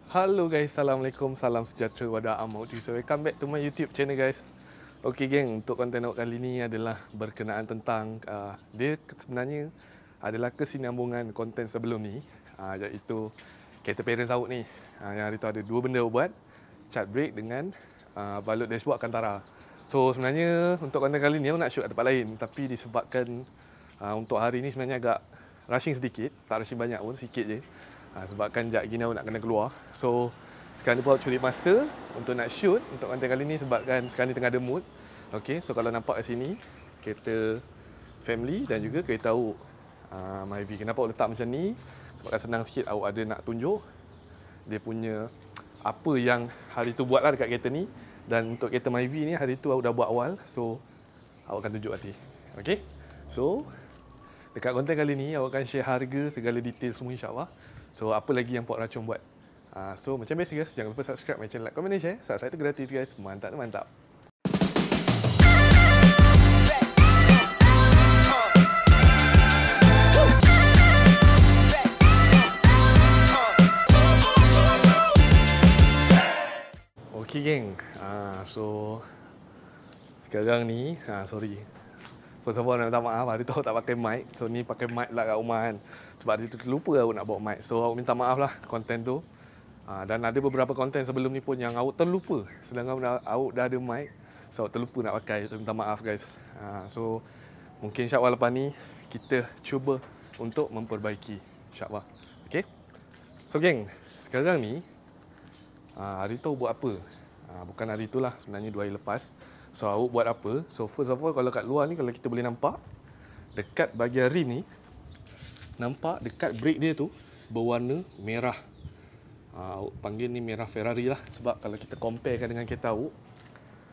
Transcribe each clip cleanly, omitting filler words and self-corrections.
Halo guys, Assalamualaikum, salam sejahtera pada Ahmad. So welcome back to my YouTube channel guys. Okay geng, untuk konten awak kali ni adalah berkenaan tentang dia sebenarnya adalah kesinambungan konten sebelum ni, iaitu kereta parents awak ni. Yang hari tu ada dua benda awak buat, cat brake dengan balut dashboard Alcantara. So sebenarnya untuk konten kali ni awak nak shoot kat tempat lain, tapi disebabkan untuk hari ni sebenarnya agak rushing sedikit, tak rushing banyak pun, sikit je. Sebabkan jap gini aku nak kena keluar. So sekarang ni pun aku curi masa untuk nak shoot untuk konten kali ni sebabkan sekarang ni tengah ada mood. Okay, so kalau nampak kat sini kereta family dan juga kereta awak Myvi. Kenapa awak letak macam ni? Sebabkan senang sikit awak ada nak tunjuk dia punya apa yang hari tu buat lah dekat kereta ni. Dan untuk kereta Myvi ni hari tu awak dah buat awal. So awak akan tunjuk nanti. Okay, so dekat konten kali ni awak akan share harga, segala detail semua insyaAllah. So apa lagi yang Pok Racun buat. So macam biasa guys, jangan lupa subscribe my channel, like, komen dan share. Subscribe itu gratis guys. Mantap. Okay geng, so sekarang ni, sorry. First of all nak minta maaf, hari tu aku tak pakai mic. So ni pakai mic lah kat rumah kan. Sebab hari tu terlupa aku nak bawa mic. So aku minta maaf lah konten tu. Dan ada beberapa konten sebelum ni pun yang awak terlupa. Sedangkan awak dah ada mic. So awak terlupa nak pakai. So minta maaf guys. So mungkin insyaAllah lepas ni kita cuba untuk memperbaiki. InsyaAllah. Okay. So geng, sekarang ni hari tu buat apa? Bukan hari tu lah, sebenarnya 2 hari lepas. So awak buat apa? So first of all, kalau kat luar ni, kalau kita boleh nampak dekat bahagian rim ni, nampak dekat brake dia tu berwarna merah. Awak panggil ni merah Ferrari lah. Sebab kalau kita comparekan dengan kereta awak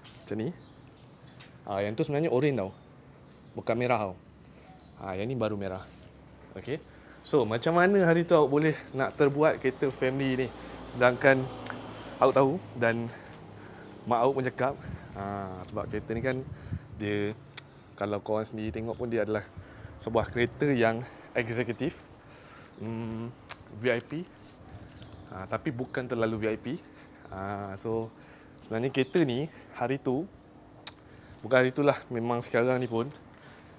macam ni, yang tu sebenarnya orange tau, bukan merah tau. Yang ni baru merah. Okay. So macam mana hari tu awak boleh nak terbuat kereta family ni, sedangkan awak tahu dan mak awak pun cakap sebab kereta ni kan dia, kalau korang sendiri tengok pun dia adalah sebuah kereta yang eksekutif, VIP, tapi bukan terlalu VIP. So sebenarnya kereta ni hari tu, bukan hari tu lah, memang sekarang ni pun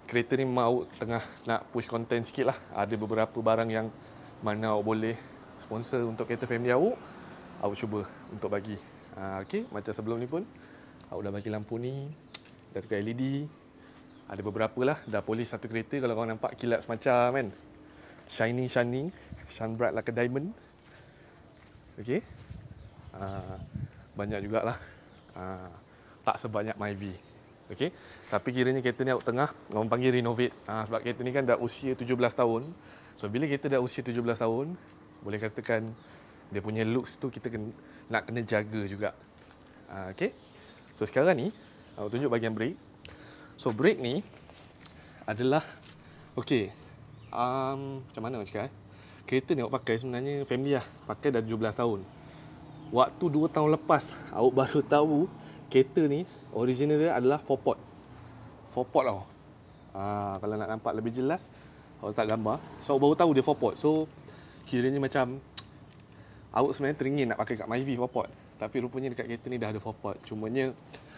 kereta ni mau tengah nak push konten sikit lah. Ada beberapa barang yang mana awak boleh sponsor untuk kereta family awak cuba untuk bagi. Okay, macam sebelum ni pun awak dah bagi lampu ni, dah tukar LED. Ada beberapa lah, dah polish satu kereta. Kalau korang nampak kilat semacam kan, shining, shine bright like a diamond. Okay, banyak jugalah, tak sebanyak Myvi. Okay, tapi kiranya kereta ni awak tengah, orang panggil renovate. Sebab kereta ni kan dah usia 17 tahun. So bila kereta dah usia 17 tahun, boleh katakan dia punya looks tu kita nak kena jaga juga. Okay, so sekarang ni awak tunjuk bahagian brake. So brake ni adalah, okay, macam mana nak cakap kereta ni awak pakai sebenarnya family lah, pakai dah 17 tahun. Waktu 2 tahun lepas awak baru tahu kereta ni original dia adalah 4 pot tau. Kalau nak nampak lebih jelas, awak letak gambar. So awak baru tahu dia 4 pot. So kiranya macam awak sebenarnya teringin nak pakai kat Myvi 4 pot, tapi rupanya dekat kereta ni dah ada 4 pot. Cumanya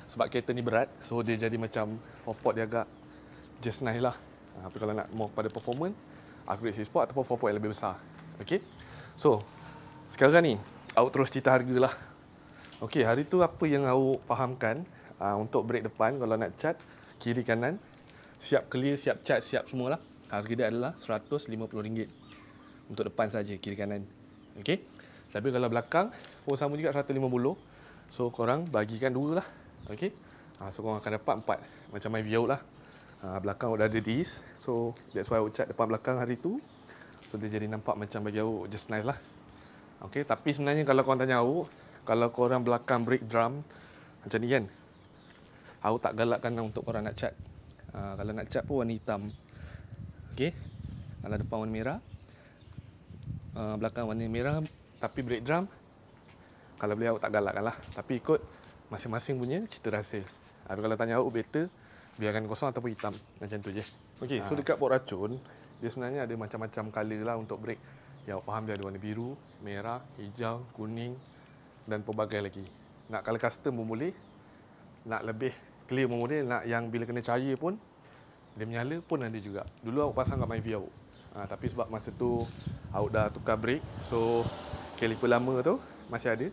sebab kereta ni berat, so dia jadi macam 4 pot dia agak just nice lah. Tapi kalau nak more pada performance, upgrade 6 pot ataupun 4 pot yang lebih besar. Okay, so sekarang ni awak terus cerita harga lah. Okay, hari tu apa yang awak fahamkan untuk brake depan kalau nak cat kiri kanan, siap clear, siap cat, siap semualah. Harga dia adalah RM150 untuk depan saja, kiri kanan. Okay, tapi kalau belakang pun sama juga RM150. So korang bagikan 2 lah. Okay, so korang akan dapat 4 macam my view lah. Belakang dah ada disc, so that's why awak cat depan belakang hari tu. So dia jadi nampak macam bagi awak just nice lah. Okay, tapi sebenarnya kalau korang tanya awak, kalau korang belakang brake drum macam ni kan, awak tak galakkan untuk korang nak cat. Kalau nak cat pun warna hitam. Okay, kalau depan warna merah, belakang warna merah, tapi brake drum kalau boleh awak tak galakkan lah. Tapi ikut masing-masing punya cita rasa. Tapi kalau tanya awak, better biarkan kosong ataupun hitam. Macam tu je. Okay, so dekat port racun, dia sebenarnya ada macam-macam colour lah untuk brake. Yang awak faham dia ada warna biru, merah, hijau, kuning dan pelbagai lagi. Nak colour custom pun boleh. Nak lebih clear pun boleh. Nak yang bila kena cahaya pun dia menyala pun ada juga. Dulu awak pasang kat Myvi awak. Tapi sebab masa tu awak dah tukar brake, so caliper lama tu masih ada.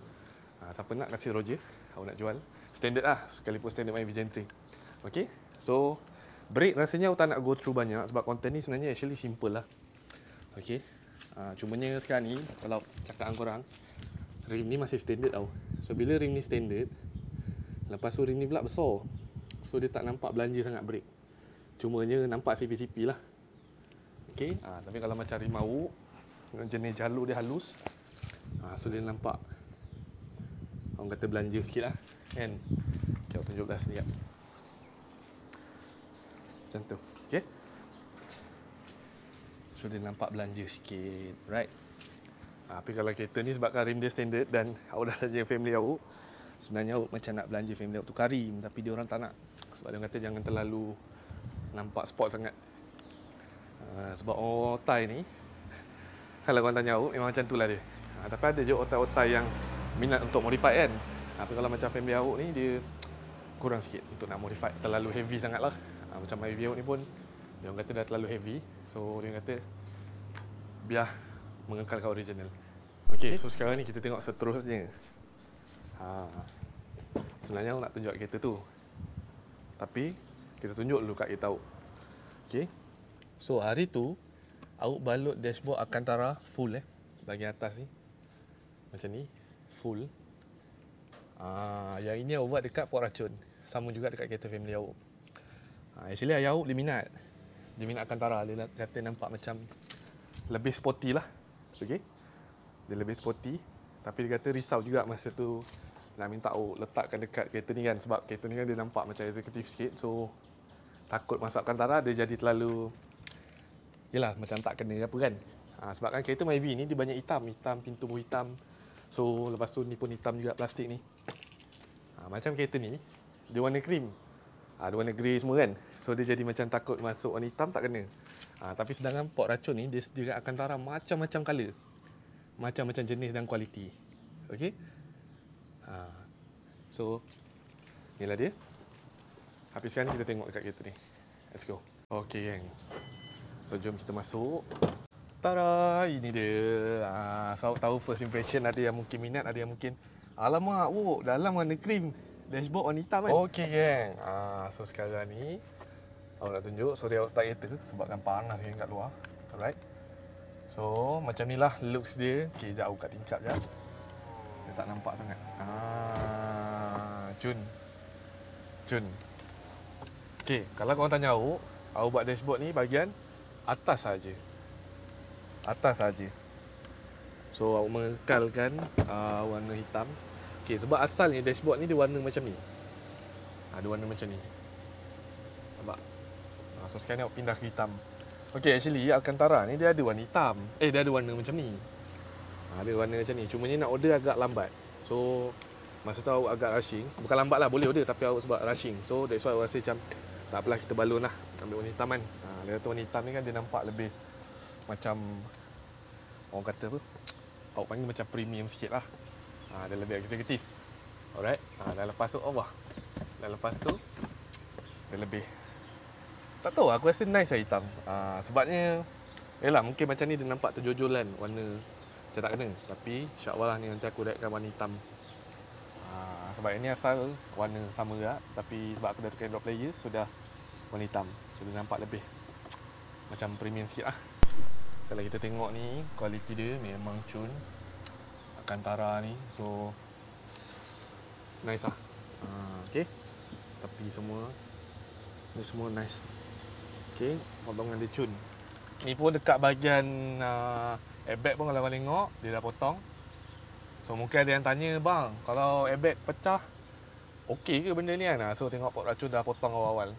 Siapa nak kasih Roger, awak nak jual. Standard lah, caliper standard Myvi Gen 3. Okay, so brake rasanya awak tak nak go through banyak sebab konten ni sebenarnya actually simple lah. Okay, cumanya sekarang ni kalau cakap dengan korang, rim ni masih standard tau. So bila rim ni standard, lepas tu rim ni pula besar, so dia tak nampak belanja sangat brake. Cumanya nampak CP-CP lah. Okay, tapi kalau macam rim awak dengan jenis jalur dia halus, so dia nampak orang kata belanja sikit lah kan. Okay, awak tunjuk belah sini kan, macam tu. Okay, so dia nampak belanja sikit, right? Tapi kalau kereta ni sebabkan rim dia standard dan awak dah saja family awak, sebenarnya awak macam nak belanja family awak tukar rim, tapi dia orang tak nak. Sebab dia kata jangan terlalu nampak sport sangat. Sebab orang otai ni, kalau korang tanya awak, memang macam tu lah dia. Tapi ada je otai-otai yang minat untuk modify kan. Tapi kalau macam family awak ni, dia kurang sikit untuk nak modify. Terlalu heavy sangat lah. Macam Myvi awak ni pun, dia orang kata dah terlalu heavy. So, dia kata biar mengekalkan original. Okay, so sekarang ni kita tengok seterusnya. Sebenarnya awak nak tunjuk kereta tu, tapi kita tunjuk dulu kat kereta awak. Okay, so hari tu awak balut dashboard Alcantara full bahagian atas ni. Macam ni, full. Yang ini awak buat dekat Fort Racun. Sama juga dekat kereta family awak. Actually ayah awak dia minat. Dia minat Alcantara. Dia kata nampak macam lebih sporty lah. Okay, dia lebih sporty. Tapi dia kata risau juga masa tu nak minta awak letakkan dekat kereta ni kan. Sebab kereta ni kan dia nampak macam eksekutif sikit. So takut masuk Alcantara dia jadi terlalu, yelah macam tak kena apa kan. Sebab kan kereta Myvi ni dia banyak hitam. Hitam, pintu pun hitam. So lepas tu ni pun hitam juga plastik ni. Macam kereta ni dia warna cream. Dia warna grey semua kan. So dia jadi macam takut masuk warna hitam tak kena. Tapi sedangkan Fort Racun ni dia sediakan Alcantara macam-macam colour, macam-macam jenis dan kualiti. Okay, so inilah dia. Habis sekarang kita tengok dekat kereta ni. Let's go. Okay gang, so jom kita masuk. Tada, ini dia. So tahu first impression, ada yang mungkin minat, ada yang mungkin alamak, dalam warna cream, dashboard warna hitam kan. Okay gang, so sekarang ni awak nak tunjuk. Sorry awak start kereta sebabkan panas ni kat luar. Alright, so macam ni lah looks dia. Okay, sekejap awak kat tingkap je. Dia tak nampak sangat. Cun. Okay, kalau korang tanya awak buat dashboard ni bahagian atas saja. Atas saja. So awak mengekalkan warna hitam. Okay, sebab asalnya dashboard ni dia warna macam ni. Dia warna macam ni. Nampak? So sekarang awak pindah ke hitam. Okay, actually Alcantara ni dia ada warna hitam. Dia ada warna macam ni. Ada warna macam ni. Cuma ni nak order agak lambat. So masa tu awak agak rushing. Bukan lambat lah, boleh order, tapi awak sebab rushing. So that's why awak rasa macam tak apalah, kita balon lah, ambil warna hitam kan. Dia kata warna hitam ni kan dia nampak lebih macam, orang kata apa, awak panggil macam premium sikit lah. Dia lebih eksekutif. Alright. Dan lepas tu dia lebih, tak tahu, aku rasa nice lah hitam. Sebabnya yelah mungkin macam ni dia nampak terjojol kan, warna macam tak kena. Tapi insyaAllah lah ni nanti aku rekkan warna hitam. Sebab ini asal warna sama juga, tapi sebab aku dah tukar drop layer, sudah warna hitam. So dia nampak lebih macam premium sikit lah. Kalau kita tengok ni, kualiti dia memang cun Alcantara ni. So nice lah. Okay, tapi semua ni semua nice. Okay, potongan dia cun. Ni pun dekat bahagian airbag pun kalau korang tengok, dia dah potong. So mungkin ada yang tanya, bang, kalau airbag pecah, okey ke benda ni kan? So tengok Fort Racun dah potong awal-awal.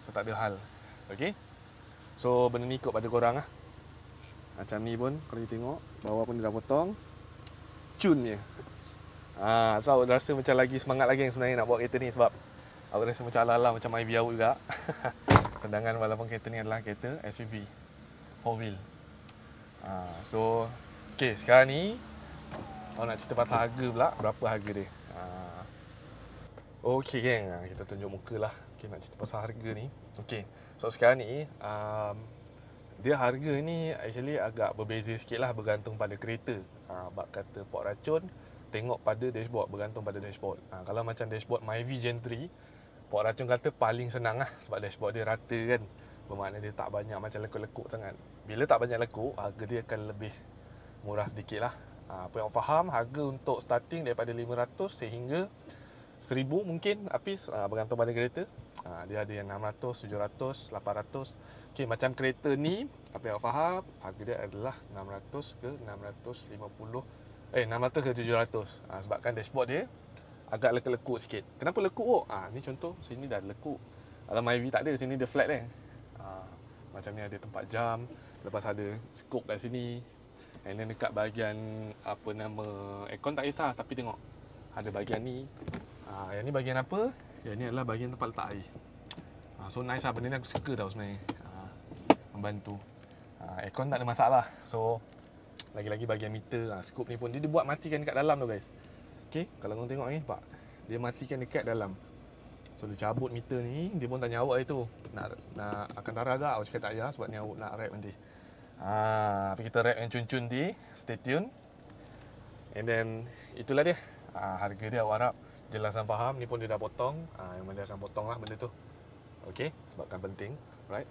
So tak ada hal. Okay, so benda ni ikut pada korang lah. Macam ni pun kalau kita tengok, bawah pun dia dah potong. Cun je. So awak rasa macam lagi semangat lagi yang sebenarnya nak bawa kereta ni. Sebab awak rasa macam ala-ala macam Myvi awak juga. Sedangkan walaupun kereta ni adalah kereta SUV 4 wheel. So, okay, sekarang ni awak nak cerita pasal harga pula. Berapa harga dia? Okay geng, kita tunjuk muka lah. Okay, nak cerita pasal harga ni. Okay, so sekarang ni dia harga ni actually agak berbeza sikit lah, bergantung pada kereta. Bak kata port racun, tengok pada dashboard, bergantung pada dashboard. Kalau macam dashboard Myvi Gen 3, port racun kata paling senang lah, sebab dashboard dia rata kan. Bermakna dia tak banyak macam lekuk-lekuk sangat. Bila tak banyak lekuk, harga dia akan lebih murah sedikit lah. Apa yang awak faham, harga untuk starting daripada 500 sehingga 1000 mungkin Hafiz, bergantung pada kereta. Dia ada yang 600, 700, 800. Okey, macam kereta ni, apa yang awak faham, harga dia adalah 600 ke 650, 600 ke 700. Sebabkan dashboard dia agak lekuk-lekuk sikit. Kenapa lekuk? Ni contoh, sini dah lekuk. Kalau Myvi tak ada, sini dia flat kan. Macam ni ada tempat jam, lepas ada scope kat sini. And then dekat bahagian apa nama aircon tak kisah, tapi tengok ada bahagian ni. Yang ni bahagian apa? Yang ni adalah bahagian tempat letak air. So nice lah, benda ni aku suka tau sebenarnya. Membantu. Aircon tak ada masalah. So lagi-lagi bahagian meter, scope ni pun dia buat matikan dekat dalam tu guys. Okay, kalau korang tengok ni, nampak? Dia matikan dekat dalam. So dia cabut meter ni, dia pun tanya awak itu nak akan darah ke? Awak cakap tak payah sebab ni awak nak wrap nanti. Tapi kita wrap yang cun-cun nanti. Stay tune. And then itulah dia. Harga dia awak harap jelas dan faham. Ni pun dia dah potong. Memang dia akan potong lah benda tu. Okay, sebabkan penting. Right.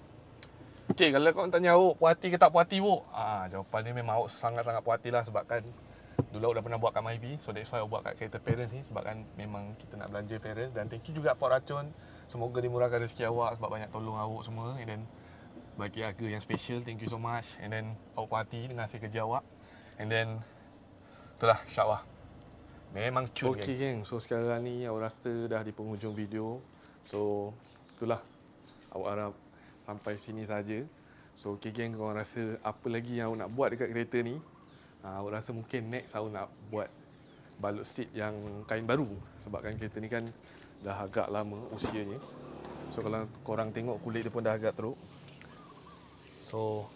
Okay, kalau korang tanya awak puas hati ke tak puas hati awak? Jawapan dia memang awak sangat-sangat puas hati lah, sebabkan dulu awak dah pernah buat kat Myvi. So that's why awak buat kat kereta parents ni, sebabkan memang kita nak belanja parents. Dan thank you juga Port Racun. Semoga dimurahkan rezeki awak sebab banyak tolong awak semua. And then bagi harga yang special, thank you so much. And then awak puas hati dengan hasil kerja awak. And then itulah, insyaAllah memang cun. Okay geng, so sekarang ni awak rasa dah di penghujung video. So itulah, awak harap sampai sini saja. So okay geng, korang rasa apa lagi yang awak nak buat dekat kereta ni? Awak rasa mungkin next awak nak buat balut seat yang kain baru, sebabkan kereta ni kan dah agak lama usianya. So kalau korang tengok kulit dia pun dah agak teruk. So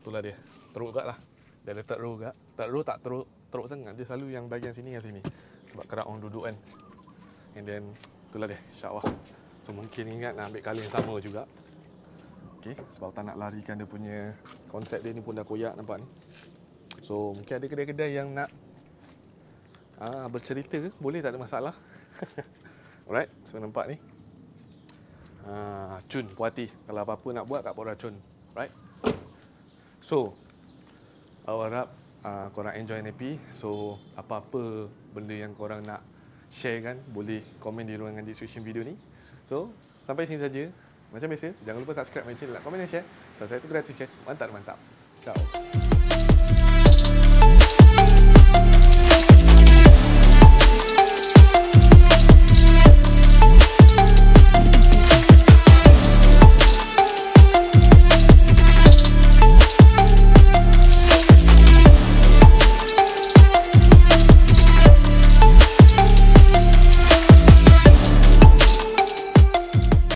itulah dia, teruk agak lah. Dia ada teruk agak. Teruk tak teruk sangat, dia selalu yang bahagian sini dengan sini, sebab kerap orang duduk kan. And then itulah dia, insyaAllah. So mungkin ingat nak ambil colour yang sama juga. Okay, sebab tak nak larikan dia punya konsep dia ni pun dah koyak nampak ni. So mungkin ada kedai-kedai yang nak bercerita, boleh, tak ada masalah. Alright, so nampak ni cun, puas hati. Kalau apa-apa nak buat kat Port Racun. Right. So awak harap korang enjoy NAP. So apa-apa benda yang korang nak share kan, boleh komen di ruangan description video ni. So sampai sini saja. Macam biasa, jangan lupa subscribe my channel, like, komen dan share. Subscribe itu gratis guys. Mantap. Ciao.